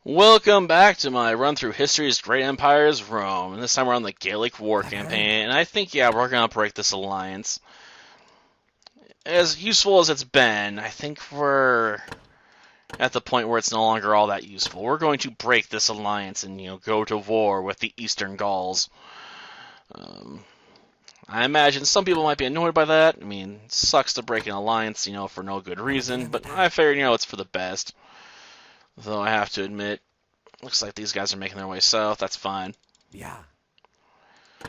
Welcome back to my run through history's great empires, Rome. And this time we're on the Gallic War campaign, and I think, yeah, we're gonna break this alliance. As useful as it's been, I think we're at the point where it's no longer all that useful. We're going to break this alliance and, go to war with the Eastern Gauls. I imagine some people might be annoyed by that. I mean, it sucks to break an alliance, for no good reason, but I figured, it's for the best. Though I have to admit, looks like these guys are making their way south. That's fine. Yeah.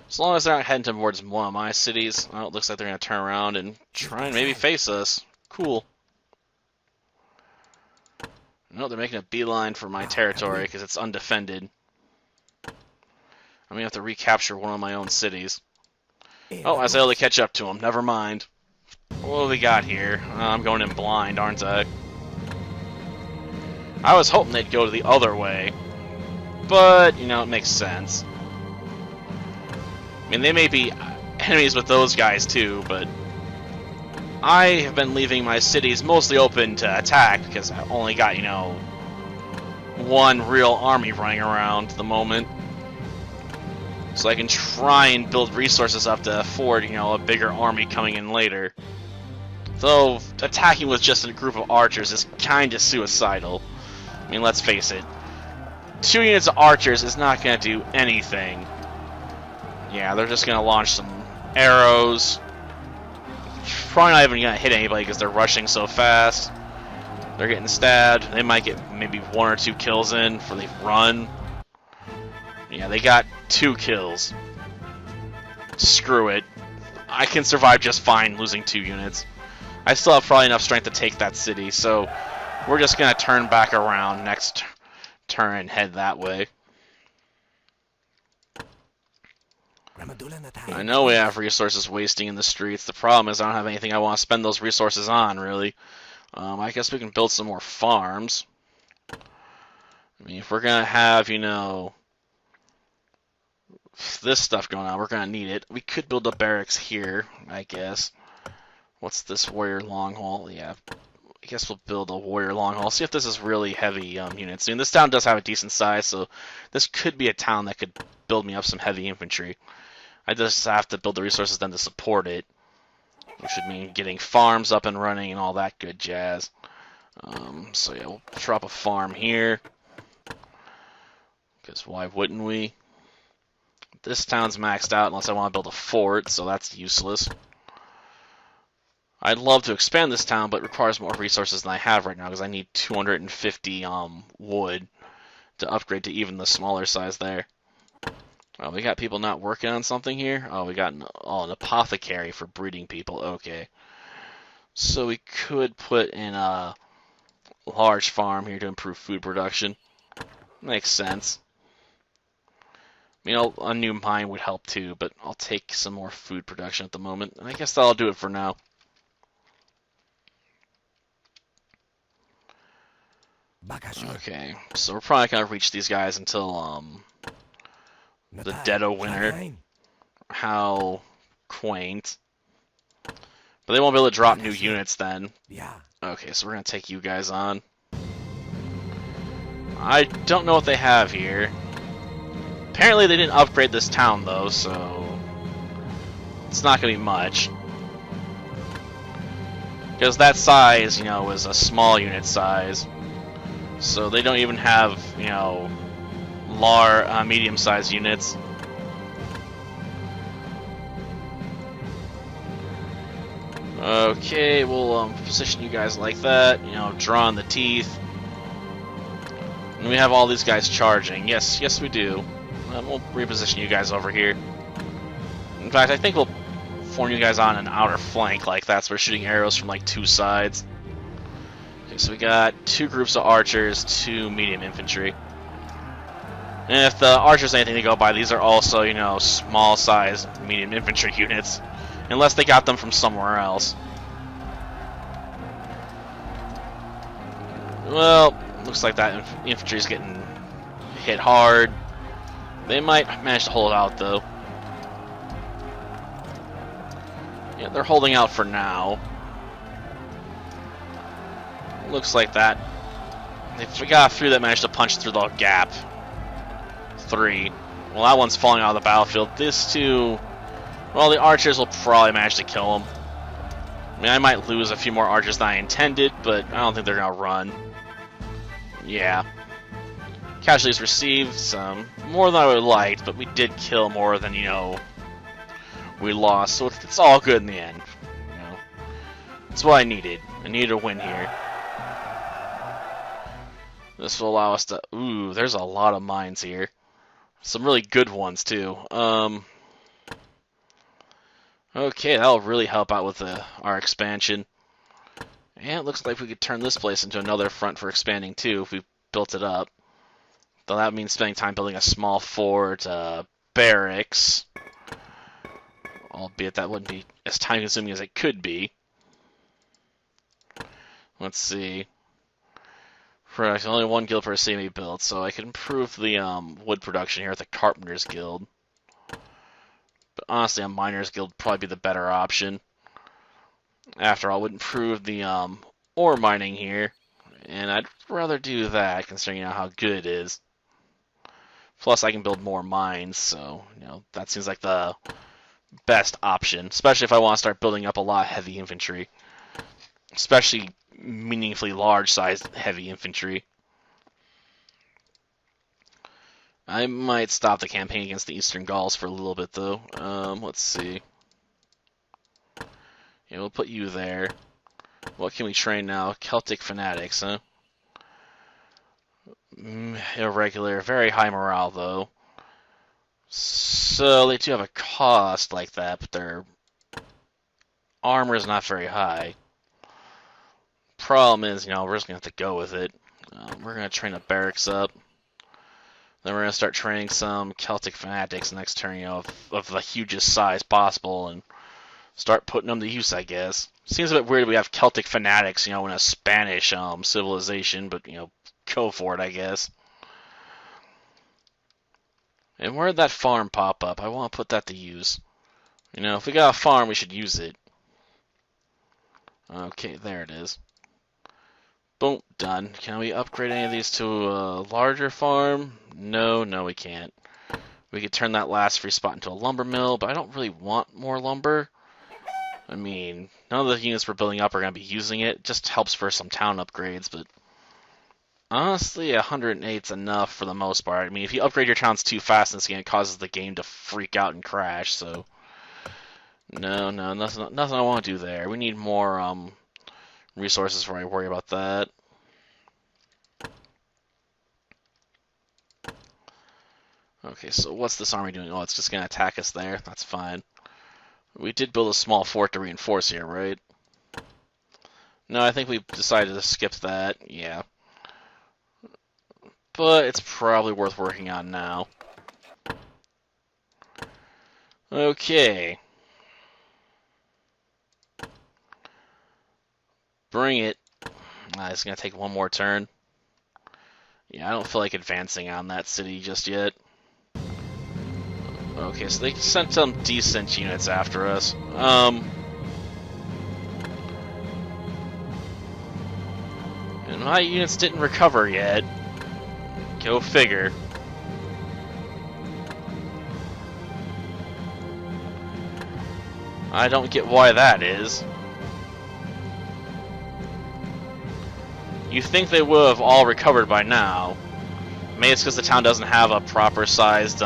As long as they're not heading towards one of my cities. Well, it looks like they're going to turn around and try and maybe face us. Cool. No, they're making a beeline for my territory because it's undefended. I'm going to have to recapture one of my own cities. Oh, I was able to catch up to them. Never mind. What do we got here? I'm going in blind, aren't I? I was hoping they'd go the other way. But, it makes sense. I mean, they may be enemies with those guys too, but I have been leaving my cities mostly open to attack because I only got, one real army running around at the moment. So I can try and build resources up to afford, a bigger army coming in later. Though, attacking with just a group of archers is kind of suicidal. I mean, let's face it. 2 units of archers is not going to do anything. Yeah, they're just going to launch some arrows. Probably not even going to hit anybody because they're rushing so fast. They're getting stabbed. They might get maybe 1 or 2 kills in before they run. Yeah, they got 2 kills. Screw it. I can survive just fine losing 2 units. I still have probably enough strength to take that city, so we're just going to turn back around next turn and head that way. I know we have resources wasting in the streets. The problem is I don't have anything I want to spend those resources on, really. I guess we can build some more farms. I mean, if we're going to have, this stuff going on, we're going to need it. We could build a barracks here, I guess. What's this warrior long haul? Yeah, I guess we'll build a warrior long haul. See if this is really heavy units. I mean, this town does have a decent size, so this could be a town that could build me up some heavy infantry. I just have to build the resources then to support it, which would mean getting farms up and running and all that good jazz. So yeah, we'll drop a farm here, because why wouldn't we? This town's maxed out unless I want to build a fort, so that's useless. I'd love to expand this town, but it requires more resources than I have right now because I need 250 wood to upgrade to even the smaller size there. Oh, we got people not working on something here? Oh, we got an apothecary for breeding people. Okay. So we could put in a large farm here to improve food production. Makes sense. A new mine would help too, but I'll take some more food production at the moment. And I guess that'll do it for now. Okay, so we're probably not gonna reach these guys until the dead of winter. How quaint. But they won't be able to drop new units then. Yeah. Okay, so we're gonna take you guys on. I don't know what they have here. Apparently they didn't upgrade this town though, so it's not gonna be much. Because that size, is a small unit size. So they don't even have, medium-sized units. Okay, we'll position you guys like that, draw on the teeth. And we have all these guys charging. Yes we do. We'll reposition you guys over here. In fact, I think we'll form you guys on an outer flank like that, so we're shooting arrows from like 2 sides. Okay, so we got 2 groups of archers, 2 medium infantry. And if the archers are anything to go by, these are also, small size medium infantry units. Unless they got them from somewhere else. Well, looks like that infantry's getting hit hard. They might manage to hold out though. Yeah, they're holding out for now. Looks like that If we got 3 that managed to punch through the gap. 3. Well, that one's falling out of the battlefield. This 2, well, the archers will probably manage to kill him. I mean, I might lose a few more archers than I intended, but I don't think they're gonna run. Yeah. Casualties received, some more than I would have liked, but we did kill more than, you know, we lost, so it's all good in the end. You know, that's what I needed. I needed a win here. This will allow us to... Ooh, there's a lot of mines here. Some really good ones, too. Okay, that'll really help out with our expansion. And it looks like we could turn this place into another front for expanding, too, if we built it up. Though that means spending time building a small fort, barracks. Albeit that wouldn't be as time-consuming as it could be. Let's see. Only 1 guild per city may be built, so I could improve the wood production here at the Carpenter's Guild. But honestly, a Miner's Guild would probably be the better option. After all, it would improve the ore mining here, and I'd rather do that, considering, you know, how good it is. Plus, I can build more mines, so, you know, that seems like the best option, especially if I want to start building up a lot of heavy infantry. Especially meaningfully large-sized heavy infantry. I might stop the campaign against the Eastern Gauls for a little bit, though. Let's see. Yeah, we'll put you there. What can we train now? Celtic Fanatics, huh? Irregular. Very high morale, though. So, they do have a cost like that, but their armor is not very high. Problem is, you know, we're just going to have to go with it. We're going to train the barracks up. Then we're going to start training some Celtic Fanatics next turn, you know, of the hugest size possible, and start putting them to use, I guess. Seems a bit weird we have Celtic Fanatics, you know, in a Spanish civilization, but, you know, go for it, I guess. And where did that farm pop up? I want to put that to use. You know, if we got a farm, we should use it. Okay, there it is. Boom, done. Can we upgrade any of these to a larger farm? No, we can't. We could turn that last free spot into a lumber mill, but I don't really want more lumber. I mean, none of the units we're building up are going to be using it. It just helps for some town upgrades, but honestly, 108's enough for the most part. I mean, if you upgrade your towns too fast in this game, it causes the game to freak out and crash, so... No, nothing I want to do there. We need more, resources before I worry about that. Okay, so what's this army doing? Oh, it's just going to attack us there. That's fine. We did build a small fort to reinforce here, right? No, I think we decided to skip that. Yeah. But it's probably worth working on now. Okay. Bring it. It's going to take one more turn. Yeah, I don't feel like advancing on that city just yet. Okay, so they sent some decent units after us. And my units didn't recover yet. Go figure. I don't get why that is. You think they would have all recovered by now. Maybe it's because the town doesn't have a proper-sized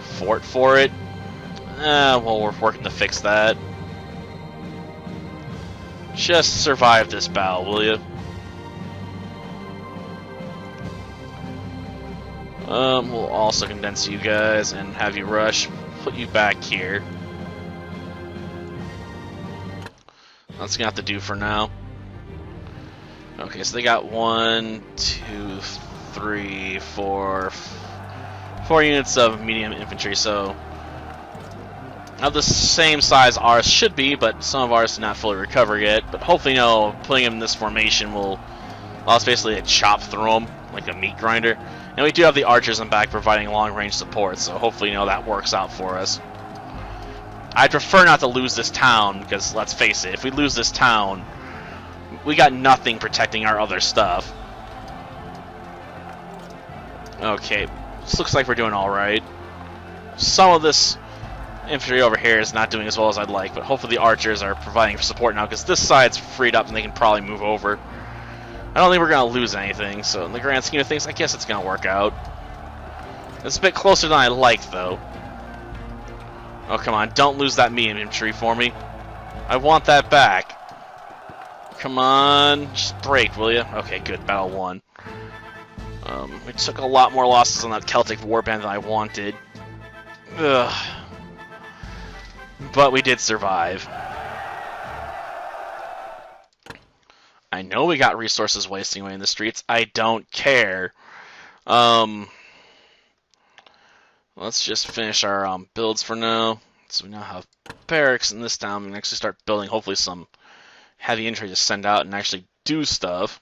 fort for it. Well, we're working to fix that. Just survive this battle, will you? We'll also condense you guys and have you rush. Put you back here. That's gonna have to do for now. Okay, so they got 1, 2, 3, 4 units of medium infantry, so of the same size ours should be, but some of ours did not fully recover yet. But hopefully, you know, putting them in this formation will allow us basically to chop through them like a meat grinder. And we do have the archers in back providing long-range support, so hopefully, you know, that works out for us. I'd prefer not to lose this town, because let's face it, if we lose this town, we got nothing protecting our other stuff. Okay, this looks like we're doing alright. Some of this infantry over here is not doing as well as I'd like, but hopefully the archers are providing support now, because this side's freed up and they can probably move over. I don't think we're going to lose anything, so in the grand scheme of things, I guess it's going to work out. It's a bit closer than I like, though. Oh, come on, don't lose that me infantry for me. I want that back. Come on, just break, will you? Okay, good, battle won. We took a lot more losses on that Celtic warband than I wanted. Ugh. But we did survive. I know we got resources wasting away in the streets. I don't care. Let's just finish our builds for now. So we now have barracks in this town. We can actually start building, hopefully, some heavy infantry to send out and actually do stuff.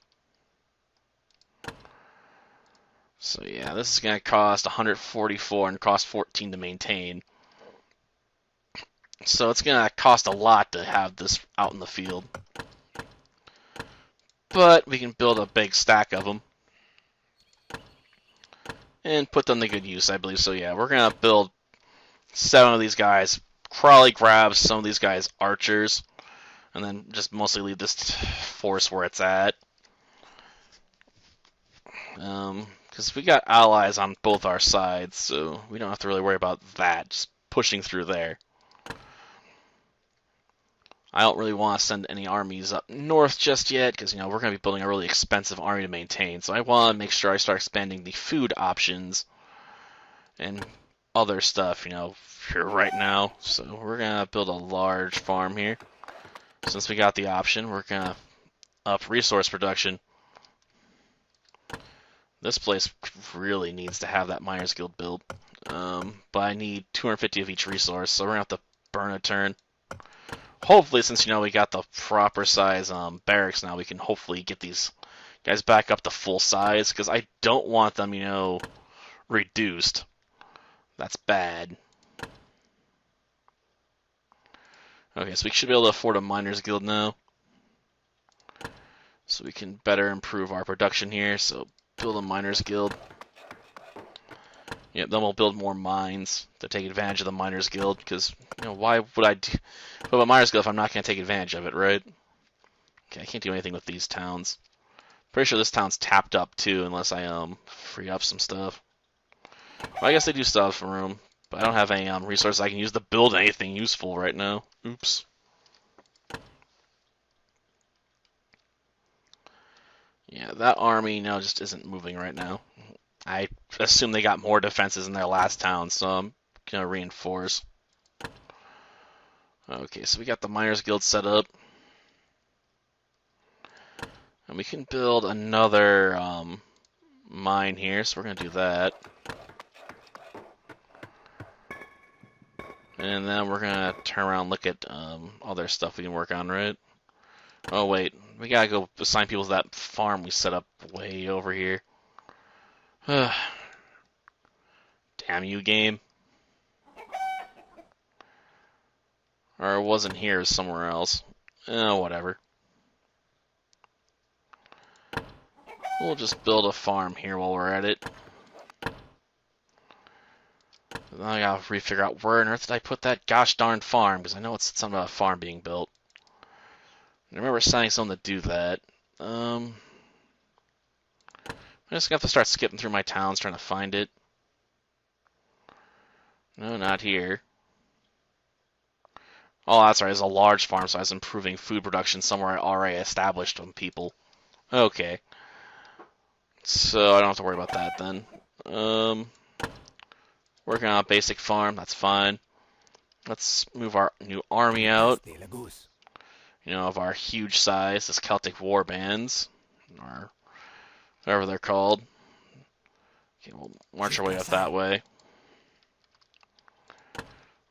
So yeah, this is going to cost 144 and cost 14 to maintain. So it's going to cost a lot to have this out in the field. But we can build a big stack of them. And put them to good use, I believe. So yeah, we're going to build 7 of these guys. Probably grab some of these guys archers. And then just mostly leave this force where it's at. Because we got allies on both our sides, so we don't have to really worry about that. Just pushing through there. I don't really want to send any armies up north just yet, because, you know, we're going to be building a really expensive army to maintain. So I want to make sure I start expanding the food options and other stuff, you know, here right now. So we're going to build a large farm here. Since we got the option, we're going to up resource production. This place really needs to have that Miners Guild built. But I need 250 of each resource, so we're going to have to burn a turn. Hopefully, since, you know, we got the proper size barracks now, we can hopefully get these guys back up to full size, because I don't want them, you know, reduced. That's bad. Okay, so we should be able to afford a Miners Guild now. So we can better improve our production here, so build a Miners Guild. Yep, then we'll build more mines to take advantage of the Miners Guild, because, you know, why would I build a Miners Guild if I'm not going to take advantage of it, right? Okay, I can't do anything with these towns. Pretty sure this town's tapped up, too, unless I, free up some stuff. Well, I guess they do still have some room, but I don't have any, resources I can use to build anything useful right now. Oops. Yeah, that army, no, just isn't moving right now. I assume they got more defenses in their last town, so I'm gonna reinforce. Okay, so we got the Miners Guild set up. And we can build another mine here, so we're gonna do that. And then we're gonna turn around and look at other stuff we can work on, right? Oh wait, we gotta go assign people to that farm we set up way over here. Damn you, game. Or it wasn't here, it was somewhere else. Whatever. We'll just build a farm here while we're at it. Then I gotta figure out where on earth did I put that gosh darn farm, because I know it's something about a farm being built. I remember assigning someone to do that. I'm just gonna have to start skipping through my towns trying to find it. No, not here. Oh, that's right, it's a large farm, so I was improving food production somewhere I already established on people. Okay. So I don't have to worry about that then. Working on a basic farm, that's fine. Let's move our new army out. You know, of our huge size, this Celtic warbands, or whatever they're called. Okay, we'll march our way up that way.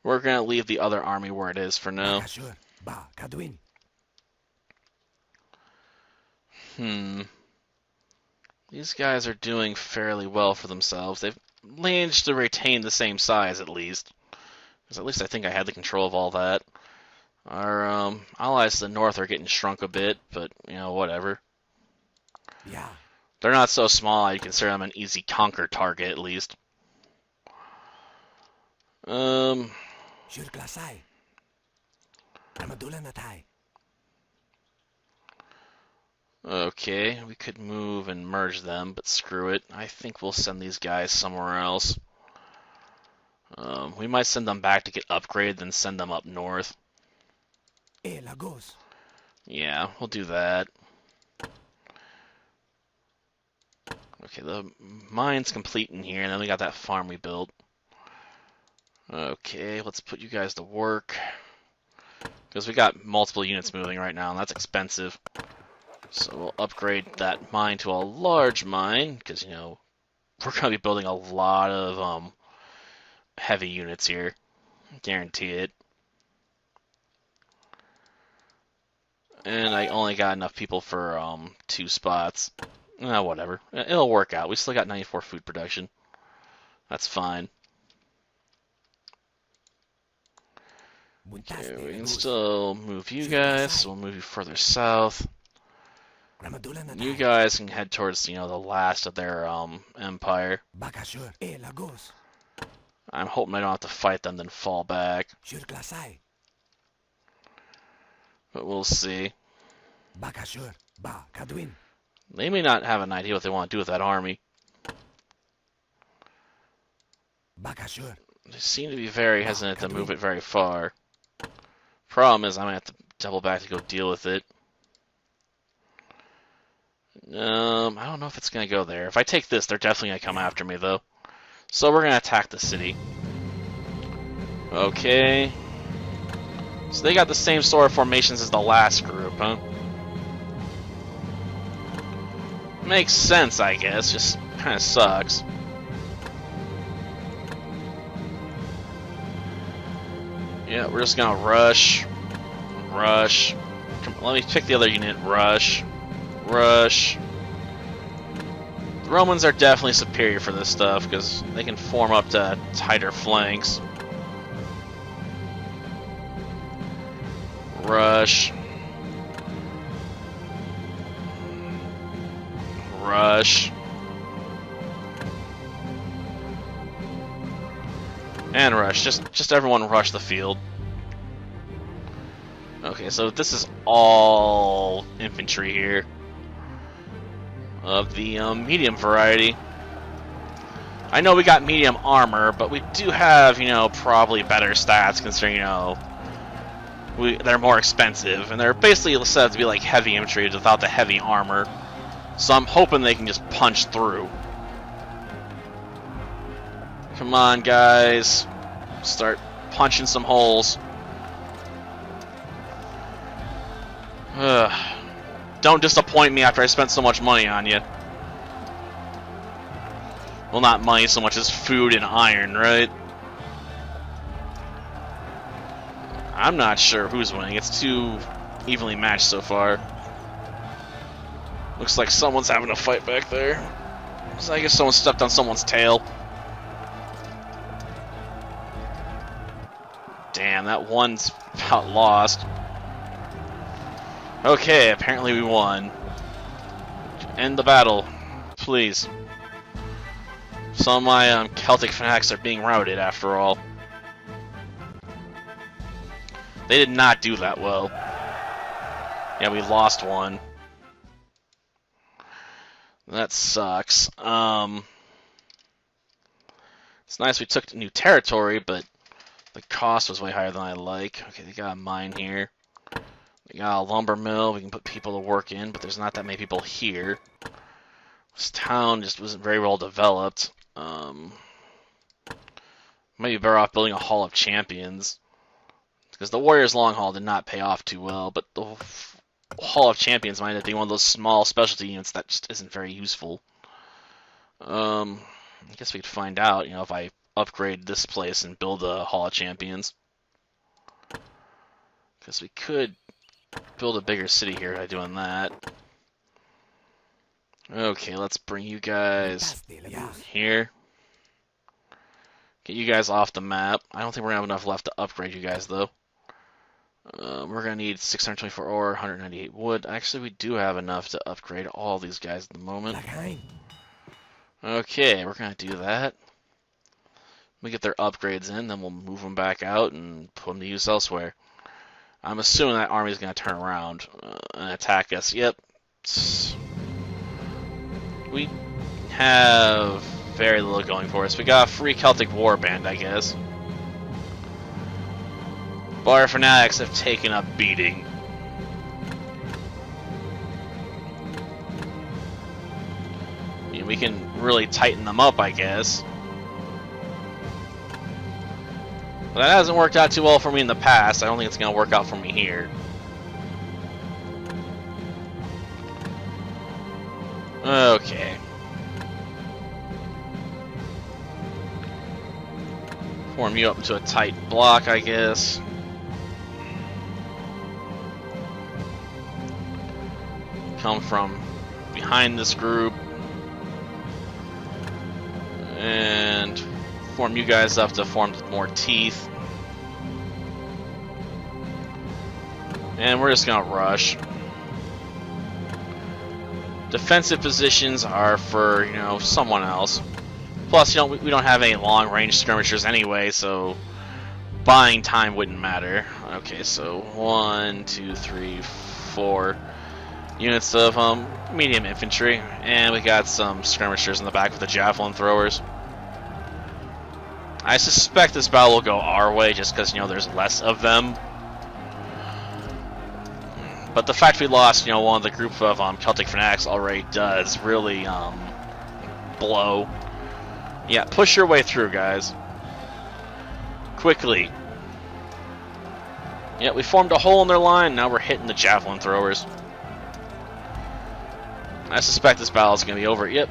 We're going to leave the other army where it is for now. These guys are doing fairly well for themselves. They've managed to retain the same size, at least. Because at least I think I had the control of all that. Our allies to the north are getting shrunk a bit, but, you know, whatever. Yeah. They're not so small, I consider them an easy conquer target, at least. Okay, we could move and merge them, but screw it. I think we'll send these guys somewhere else. We might send them back to get upgraded, then send them up north. Yeah, we'll do that. Okay, the mine's complete in here, and then we got that farm we built. Okay, let's put you guys to work. Because we got multiple units moving right now, and that's expensive. So we'll upgrade that mine to a large mine, because, you know, we're going to be building a lot of heavy units here. Guarantee it. And I only got enough people for 2 spots. Whatever. It'll work out. We still got 94 food production. That's fine. Okay, we can still move you guys, so we'll move you further south. You guys can head towards, you know, the last of their empire. I'm hoping I don't have to fight them, then fall back. But we'll see. They may not have an idea what they want to do with that army. They seem to be very hesitant to move it very far. Problem is, I'm going to have to double back to go deal with it. I don't know if it's going to go there. If I take this, they're definitely going to come after me, though. So we're going to attack the city. Okay. So they got the same sort of formations as the last group, huh? Makes sense, I guess. Just kind of sucks. Yeah, we're just gonna rush. Rush. Let me pick the other unit. Rush. Rush. The Romans are definitely superior for this stuff because they can form up to tighter flanks. Rush. Rush. And rush. Just everyone rush the field. Okay, so this is all infantry here. Of the medium variety. I know we got medium armor, but we do have, you know, probably better stats considering, you know, they're more expensive. And they're basically set up to be like heavy infantry without the heavy armor. So I'm hoping they can just punch through. Come on, guys. Start punching some holes. Don't disappoint me after I spent so much money on you. Well, not money so much as food and iron, right? I'm not sure who's winning. It's too evenly matched so far. Looks like someone's having a fight back there. So I guess someone stepped on someone's tail. Damn, that one's about lost. Okay, apparently we won. End the battle, please. Some of my Celtic fanatics are being routed, after all. They did not do that well. Yeah, we lost one. That sucks. It's nice we took new territory, but the cost was way higher than I like. Okay, they got a mine here. They got a lumber mill we can put people to work in, but there's not that many people here. This town just wasn't very well developed. Might be better off building a Hall of Champions. Because the Warriors' Long Haul did not pay off too well, but the Hall of Champions might have been one of those small specialty units that just isn't very useful. I guess we could find out, you know, if I upgrade this place and build a Hall of Champions. Because we could build a bigger city here by doing that. Okay, let's bring you guys here. Get you guys off the map. I don't think we're going to have enough left to upgrade you guys, though. We're going to need 624 ore, 198 wood. Actually, we do have enough to upgrade all these guys at the moment. Okay, we're going to do that. We get their upgrades in, then we'll move them back out and put them to use elsewhere. I'm assuming that army is going to turn around and attack us. Yep. We have very little going for us. We got a free Celtic warband, I guess. But our fanatics have taken a beating. I mean, we can really tighten them up, I guess. But that hasn't worked out too well for me in the past. I don't think it's going to work out for me here. Okay. Form you up into a tight block, I guess. Come from behind this group. And form you guys up to form more teeth. And we're just gonna rush. Defensive positions are for, you know, someone else. Plus, you know, we don't have any long-range skirmishers anyway, so buying time wouldn't matter. Okay, so 1, 2, 3, 4 units of medium infantry, and we got some skirmishers in the back with the javelin throwers. I suspect this battle will go our way just because, you know, there's less of them. But the fact we lost, you know, one of the group of Celtic fanatics already does really blow. Yeah, push your way through, guys. Quickly. Yeah, we formed a hole in their line, now we're hitting the javelin throwers. I suspect this battle is going to be over. Yep.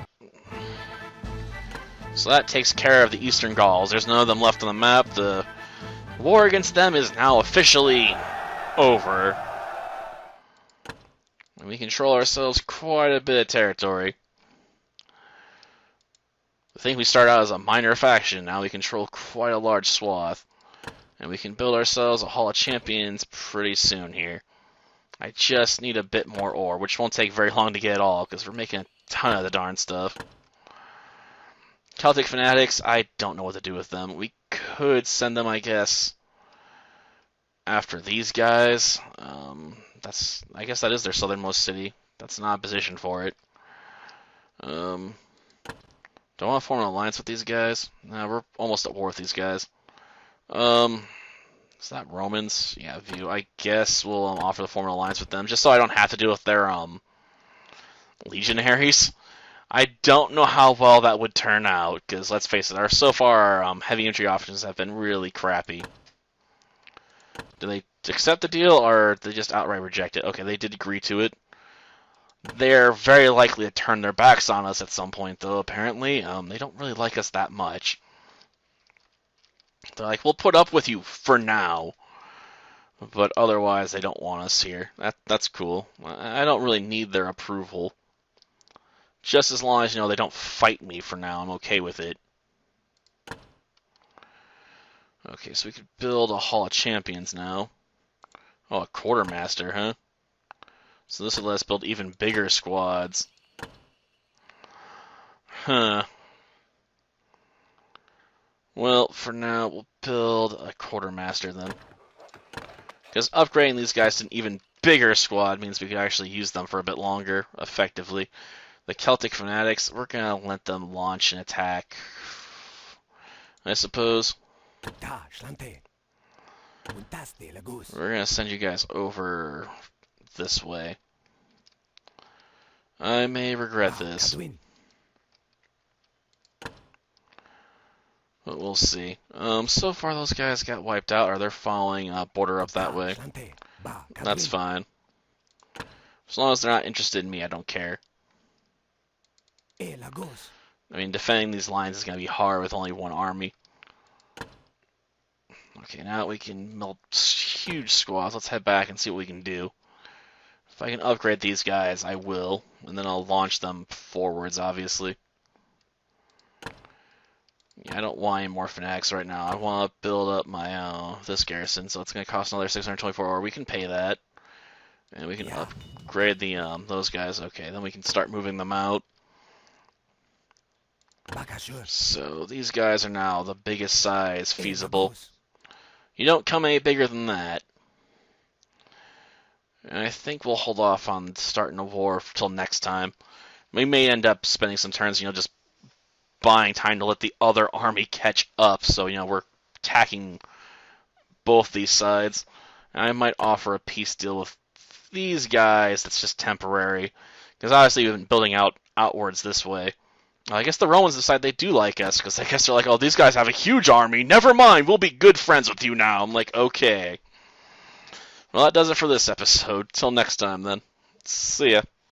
So that takes care of the Eastern Gauls. There's none of them left on the map. The war against them is now officially over. And we control ourselves quite a bit of territory. I think we start out as a minor faction. Now we control quite a large swath. And we can build ourselves a Hall of Champions pretty soon here. I just need a bit more ore, which won't take very long to get all, because we're making a ton of the darn stuff. Celtic fanatics, I don't know what to do with them. We could send them, I guess, after these guys. I guess that is their southernmost city. That's not a position for it. Don't want to form an alliance with these guys. No, we're almost at war with these guys. Is that Romans? Yeah, view. I guess we'll offer to form an alliance with them, just so I don't have to deal with their legionaries. I don't know how well that would turn out, because let's face it, so far our heavy infantry options have been really crappy. Do they accept the deal, or do they just outright reject it? Okay, they did agree to it. They're very likely to turn their backs on us at some point, though, apparently. They don't really like us that much. They're like, we'll put up with you for now, but otherwise they don't want us here. That's cool. I don't really need their approval. Just as long as, you know, they don't fight me for now, I'm okay with it. Okay, so we could build a Hall of Champions now. Oh, a Quartermaster, huh? So this will let us build even bigger squads. Huh. Well, for now, we'll build a Quartermaster then. Because upgrading these guys to an even bigger squad means we could actually use them for a bit longer, effectively. The Celtic fanatics, we're going to let them launch an attack, I suppose. We're going to send you guys over this way. I may regret this, but we'll see. So far those guys got wiped out, or they're following border up that way. That's fine. As long as they're not interested in me, I don't care. I mean, defending these lines is going to be hard with only one army. Okay, now we can melt huge squads. Let's head back and see what we can do. If I can upgrade these guys, I will. And then I'll launch them forwards, obviously. I don't want any more fanatics right now. I want to build up my this garrison, so it's going to cost another 624, or we can pay that. And we can upgrade the those guys. Okay, then we can start moving them out. So these guys are now the biggest size feasible. You don't come any bigger than that. And I think we'll hold off on starting a war till next time. We may end up spending some turns, just buying time to let the other army catch up. So, we're attacking both these sides. And I might offer a peace deal with these guys that's just temporary. Because obviously we've been building outwards this way. I guess the Romans decide they do like us, because I guess they're like, oh, these guys have a huge army. Never mind, we'll be good friends with you now. I'm like, okay. Well, that does it for this episode. Till next time, then. See ya.